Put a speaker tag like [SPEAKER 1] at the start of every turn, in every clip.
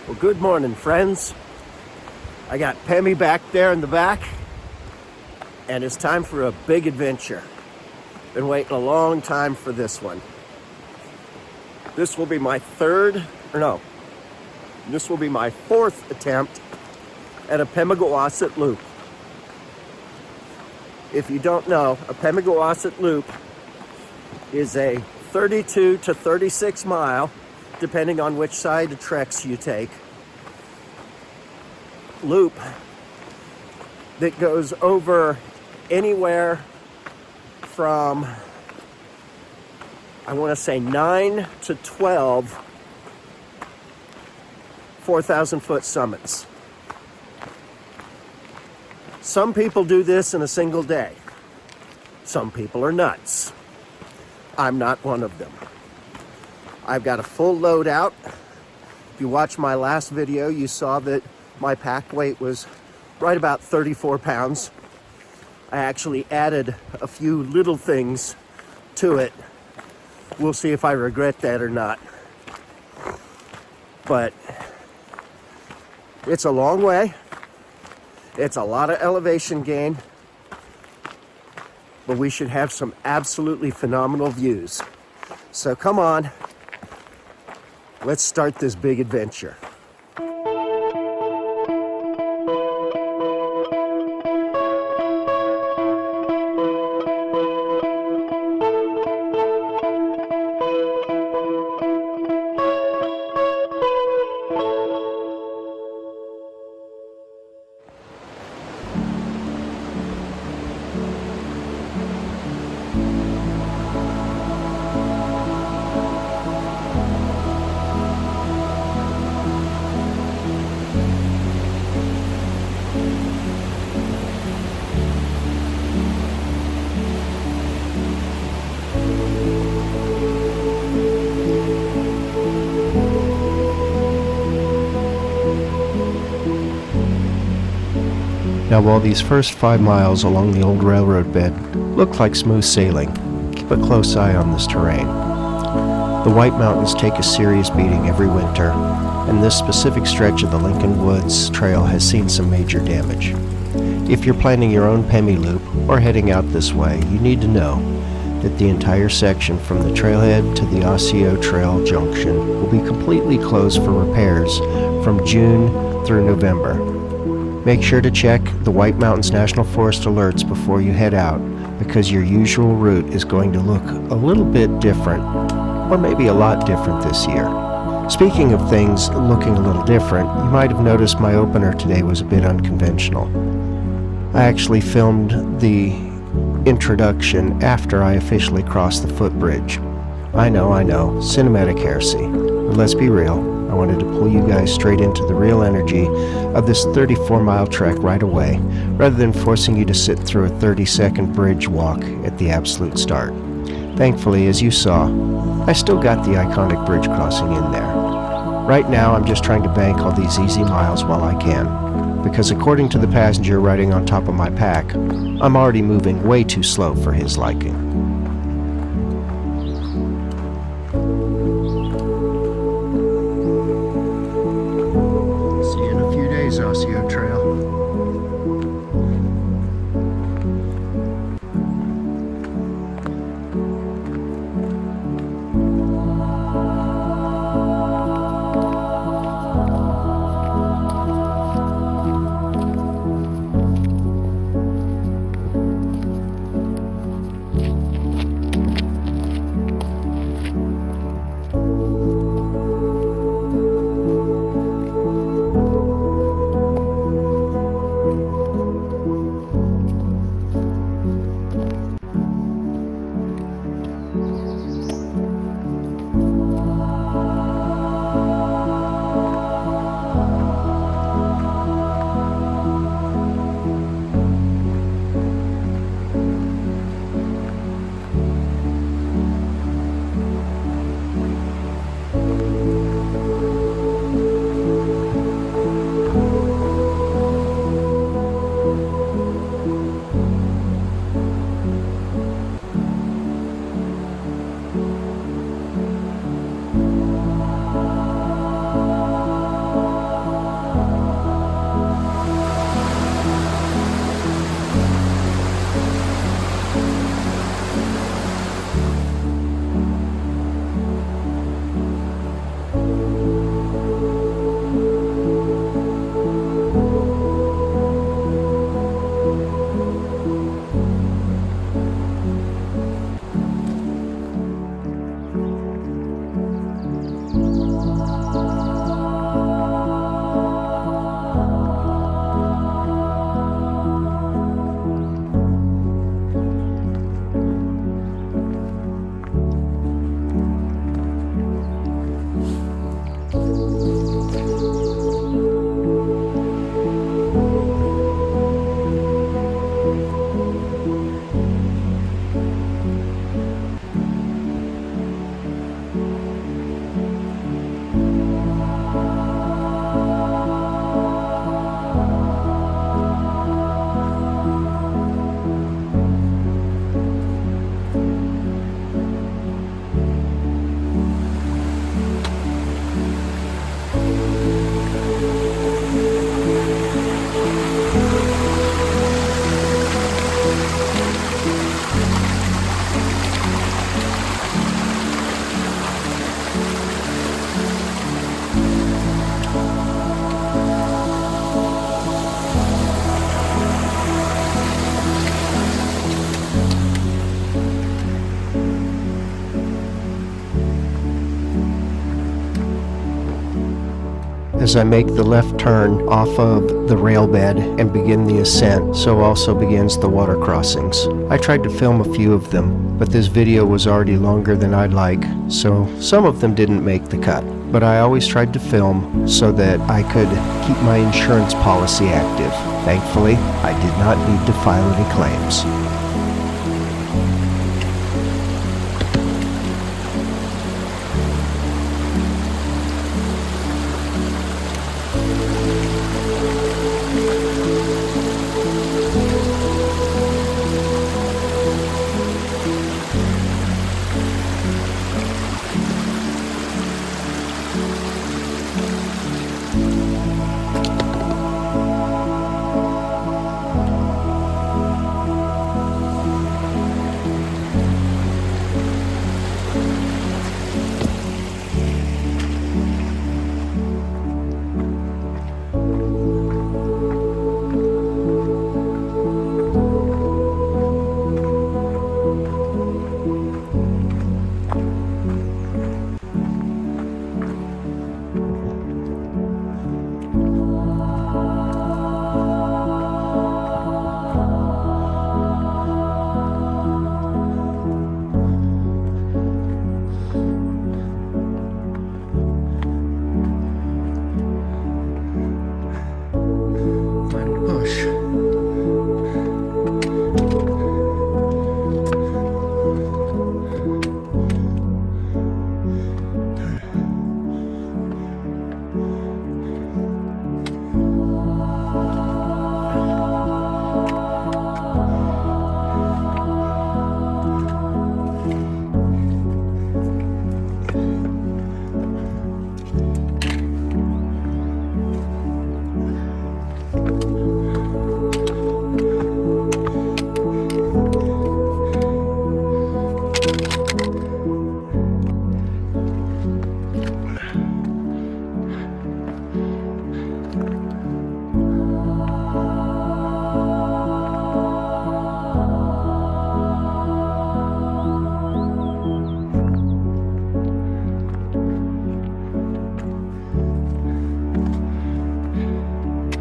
[SPEAKER 1] Well, good morning, friends. I got Pemi back there in the back, and it's time for a big adventure. Been waiting a long time for this one. This will be my fourth attempt at a Pemi Loop. If you don't know, a Pemi Loop is a 32 to 36 mile, depending on which side of treks you take, loop that goes over anywhere from, I want to say 9 to 12 4,000 foot summits. Some people do this in a single day. Some people are nuts. I'm not one of them. I've got a full load out. If you watched my last video, you saw that my pack weight was right about 34 pounds. I actually added a few little things to it. We'll see if I regret that or not. But it's a long way. It's a lot of elevation gain. But we should have some absolutely phenomenal views. So come on. Let's start this big adventure.
[SPEAKER 2] Now, while these first 5 miles along the old railroad bed look like smooth sailing, keep a close eye on this terrain. The White Mountains take a serious beating every winter, and this specific stretch of the Lincoln Woods Trail has seen some major damage. If you're planning your own Pemi Loop or heading out this way, you need to know that the entire section from the trailhead to the Osseo Trail junction will be completely closed for repairs from June through November. Make sure to check the White Mountains National Forest alerts before you head out, because your usual route is going to look a little bit different, or maybe a lot different this year. Speaking of things looking a little different, you might have noticed my opener today was a bit unconventional. I actually filmed the introduction after I officially crossed the footbridge. I know, cinematic heresy, but let's be real. I wanted to pull you guys straight into the real energy of this 34-mile trek right away, rather than forcing you to sit through a 30-second bridge walk at the absolute start. Thankfully, as you saw, I still got the iconic bridge crossing in there. Right now, I'm just trying to bank all these easy miles while I can, because according to the passenger riding on top of my pack, I'm already moving way too slow for his liking. Osseo Trail. As I make the left turn off of the rail bed and begin the ascent, so also begins the water crossings. I tried to film a few of them, but this video was already longer than I'd like, so some of them didn't make the cut. But I always tried to film so that I could keep my insurance policy active. Thankfully, I did not need to file any claims.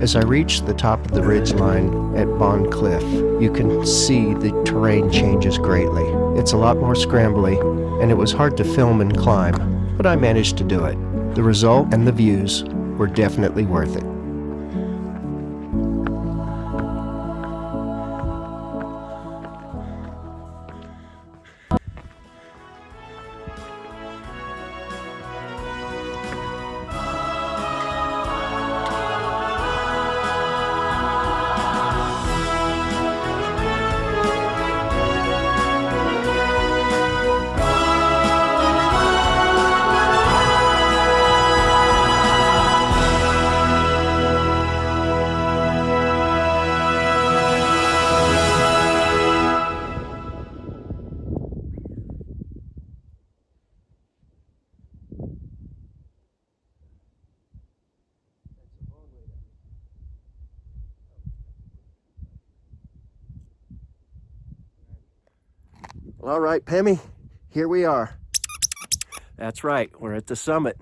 [SPEAKER 2] As I reach the top of the ridgeline at Bondcliff, you can see the terrain changes greatly. It's a lot more scrambly, and it was hard to film and climb, but I managed to do it. The result and the views were definitely worth it.
[SPEAKER 1] All right, Pemi, here we are. That's right, we're at the summit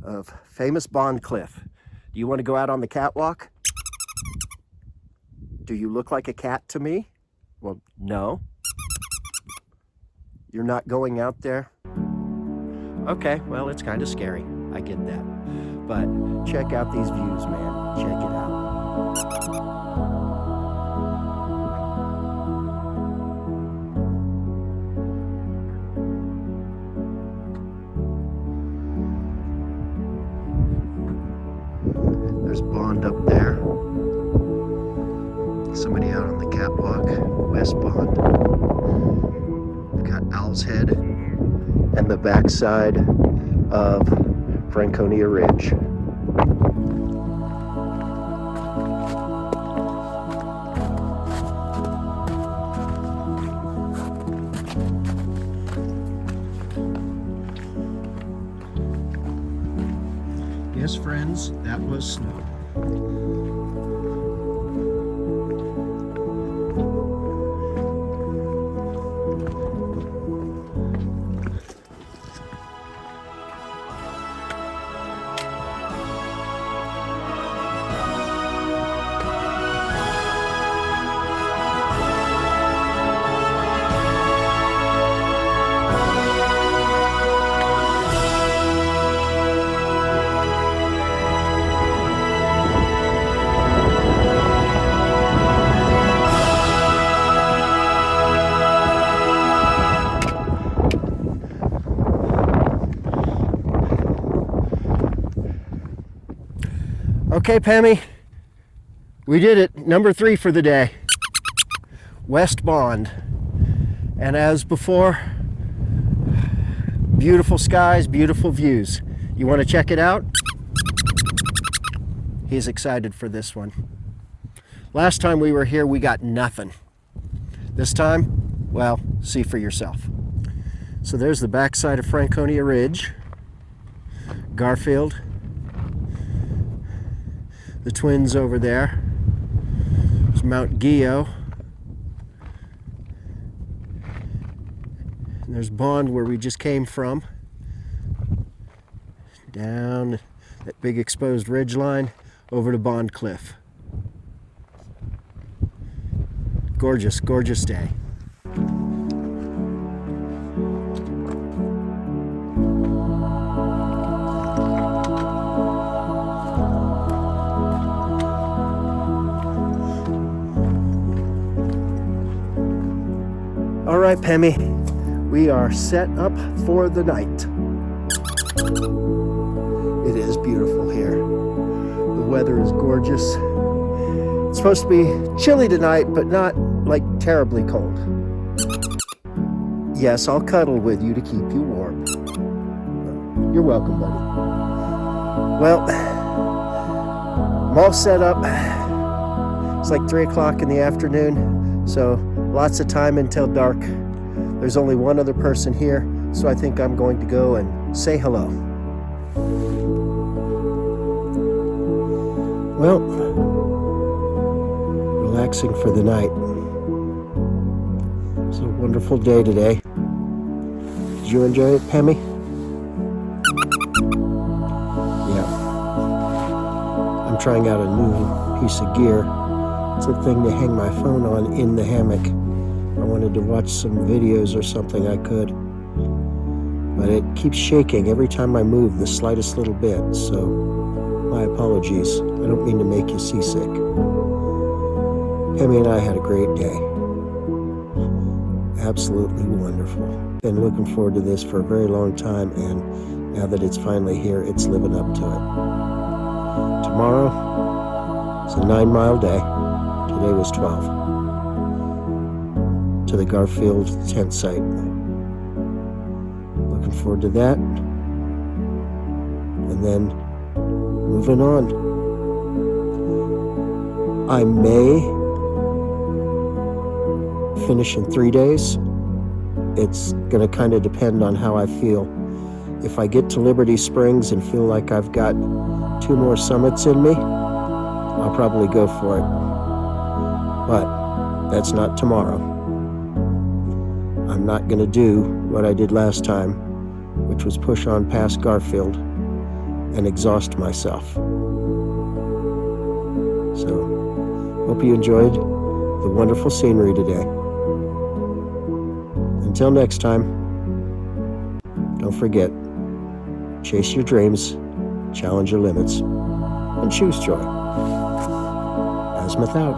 [SPEAKER 1] of famous Bondcliff. Do you want to go out on the catwalk? Do you look like a cat to me? Well, no. You're not going out there? Okay, well, it's kind of scary. I get that. But check out these views, man. Check it out. There's Bond up there. Somebody out on the catwalk, West Bond. We've got Owl's Head and the backside of Franconia Ridge. Yes, friends, that was snow. Okay, Pemi, we did it. Number 3 for the day. West Bond. And as before, beautiful skies, beautiful views. You want to check it out? He's excited for this one. Last time we were here, we got nothing. This time, well, see for yourself. So there's the backside of Franconia Ridge, Garfield, the Twins over there. There's Mount Gio. And there's Bond, where we just came from. Down that big exposed ridge line over to Bondcliff. Gorgeous, gorgeous day. All right, Pemi, we are set up for the night. It is beautiful here. The weather is gorgeous. It's supposed to be chilly tonight, but not like terribly cold. Yes, I'll cuddle with you to keep you warm. You're welcome, buddy. Well, I'm all set up. It's like 3 o'clock in the afternoon, so lots of time until dark. There's only one other person here, so I think I'm going to go and say hello. Well, relaxing for the night. It's a wonderful day today. Did you enjoy it, Pemi? Yeah. I'm trying out a new piece of gear. It's a thing to hang my phone on in the hammock. I wanted to watch some videos or something I could. But it keeps shaking every time I move the slightest little bit, so my apologies. I don't mean to make you seasick. Pemi and I had a great day. Absolutely wonderful. Been looking forward to this for a very long time, and now that it's finally here, it's living up to it. Tomorrow, it's a 9-mile day. Today was 12. To the Garfield tent site. Looking forward to that. And then moving on. I may finish in 3 days. It's going to kind of depend on how I feel. If I get to Liberty Springs and feel like I've got 2 more summits in me, I'll probably go for it. But that's not tomorrow. I'm not going to do what I did last time, which was push on past Garfield and exhaust myself. So, hope you enjoyed the wonderful scenery today. Until next time, don't forget, chase your dreams, challenge your limits, and choose joy. Azimuth out.